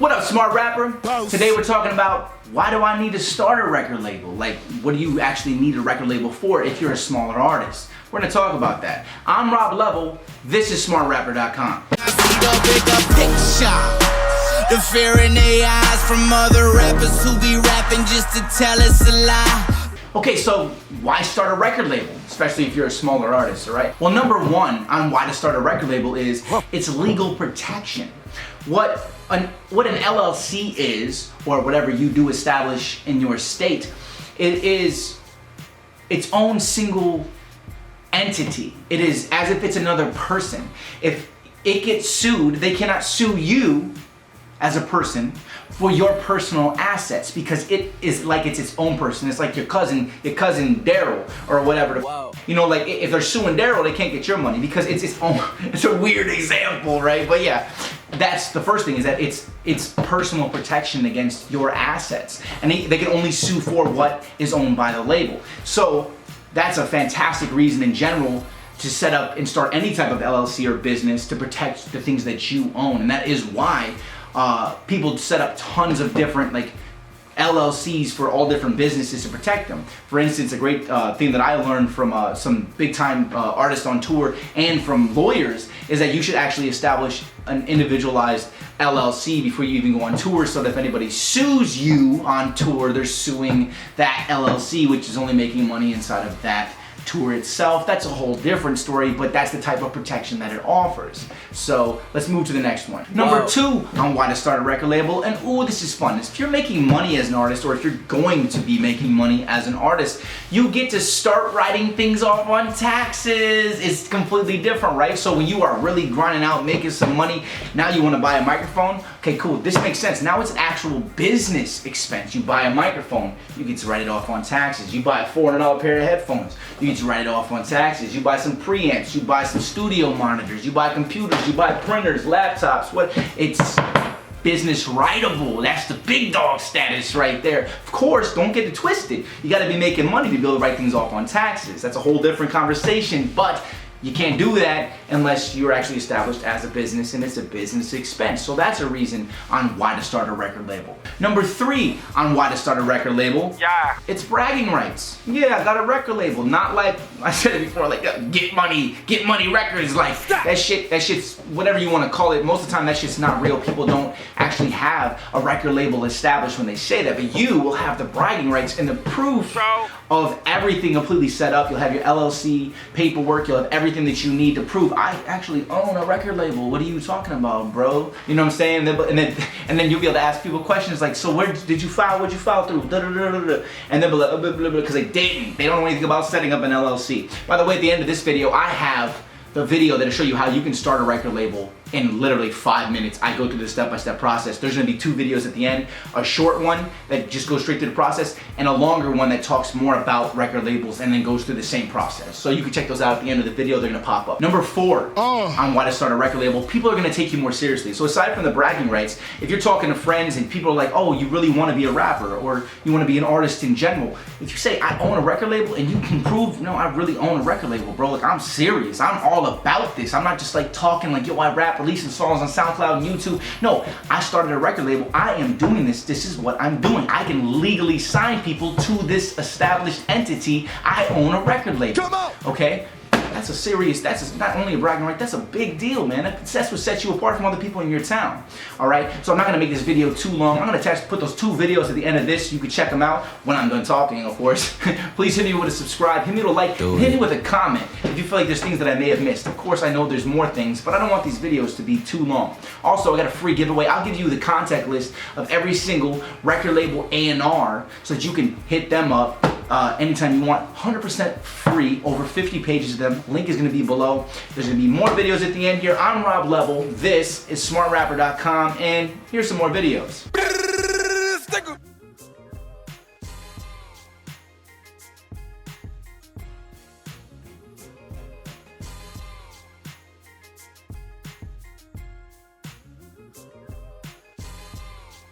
What up, smart rapper? Today we're talking about why do I need to start a record label? Like, what do you actually need a record label for if you're a smaller artist? We're gonna talk about that. I'm Rob Level, this is smartrapper.com. The fear in their eyes from other rappers who be rapping just to tell us a lie. Okay, so why start a record label, especially if you're a smaller artist, all right? Well, number one on why to start a record label is it's legal protection. What an LLC is, or whatever you do establish in your state, it is its own single entity. It is as if it's another person. If it gets sued, they cannot sue you as a person for your personal assets because it is like it's its own person. It's like your cousin Daryl or whatever. Whoa. You know, like if they're suing Daryl, they can't get your money because it's its own. It's a weird example, right? But yeah, that's the first thing, is that it's personal protection against your assets, and they can only sue for what is owned by the label. So that's a fantastic reason in general to set up and start any type of LLC or business to protect the things that you own, and that is why people set up tons of different like LLCs for all different businesses to protect them. For instance, a great thing that I learned from some big time artists on tour and from lawyers is that you should actually establish an individualized LLC before you even go on tour, so that if anybody sues you on tour, they're suing that LLC, which is only making money inside of that tour itself. That's a whole different story, but that's the type of protection that it offers. So let's move to the next one. Number two on why to start a record label, and ooh, this is fun. If you're making money as an artist, or if you're going to be making money as an artist, you get to start writing things off on taxes. It's completely different, right? So when you are really grinding out, making some money, now you want to buy a microphone. Okay, cool, this makes sense. Now it's an actual business expense. You buy a microphone, you get to write it off on taxes. You buy a $400 pair of headphones, you get to write it off on taxes. You buy some preamps, you buy some studio monitors, you buy computers, you buy printers, laptops. It's business writable. That's the big dog status right there. Of course, don't get it twisted. You gotta be making money to be able to write things off on taxes. That's a whole different conversation, but you can't do that unless you're actually established as a business and it's a business expense. So that's a reason on why to start a record label. Number three on why to start a record label, it's bragging rights. Yeah, I got a record label. Not like I said it before, like get money records, like that shit's whatever you want to call it. Most of the time that shit's not real. People don't actually have a record label established when they say that, but you will have the bragging rights and the proof of everything completely set up. You'll have your LLC paperwork, you'll have everything that you need to prove I actually own a record label. What are you talking about, bro? You know what I'm saying? And then you'll be able to ask people questions like, so where did you file? What'd you file through? And they'll be like, because they didn't. They don't know anything about setting up an LLC. By the way, at the end of this video, I have the video that'll show you how you can start a record label in literally 5 minutes. I go through the step-by-step process. There's gonna be two videos at the end, a short one that just goes straight through the process, and a longer one that talks more about record labels and then goes through the same process. So you can check those out at the end of the video, they're gonna pop up. Number four on why to start a record label, people are gonna take you more seriously. So aside from the bragging rights, if you're talking to friends and people are like, oh, you really wanna be a rapper, or you wanna be an artist in general, if you say, I own a record label, and you can prove, no, I really own a record label, bro, like I'm serious, I'm all about this. I'm not just like talking like, yo, I rap, releasing songs on SoundCloud and YouTube. No, I started a record label. I am doing this. This is what I'm doing. I can legally sign people to this established entity. I own a record label. Come on. Okay? That's not only a bragging right, that's a big deal, man. That's what sets you apart from other people in your town. All right? So I'm not gonna make this video too long. I'm gonna put those two videos at the end of this. You can check them out when I'm done talking, of course. Please hit me with a subscribe, hit me with a like, hit me with a comment if you feel like there's things that I may have missed. Of course, I know there's more things, but I don't want these videos to be too long. Also, I got a free giveaway. I'll give you the contact list of every single record label A&R so that you can hit them up anytime you want, 100% free, over 50 pages of them. Link is gonna be below. There's gonna be more videos at the end here. I'm Rob Level, this is smartrapper.com, and here's some more videos.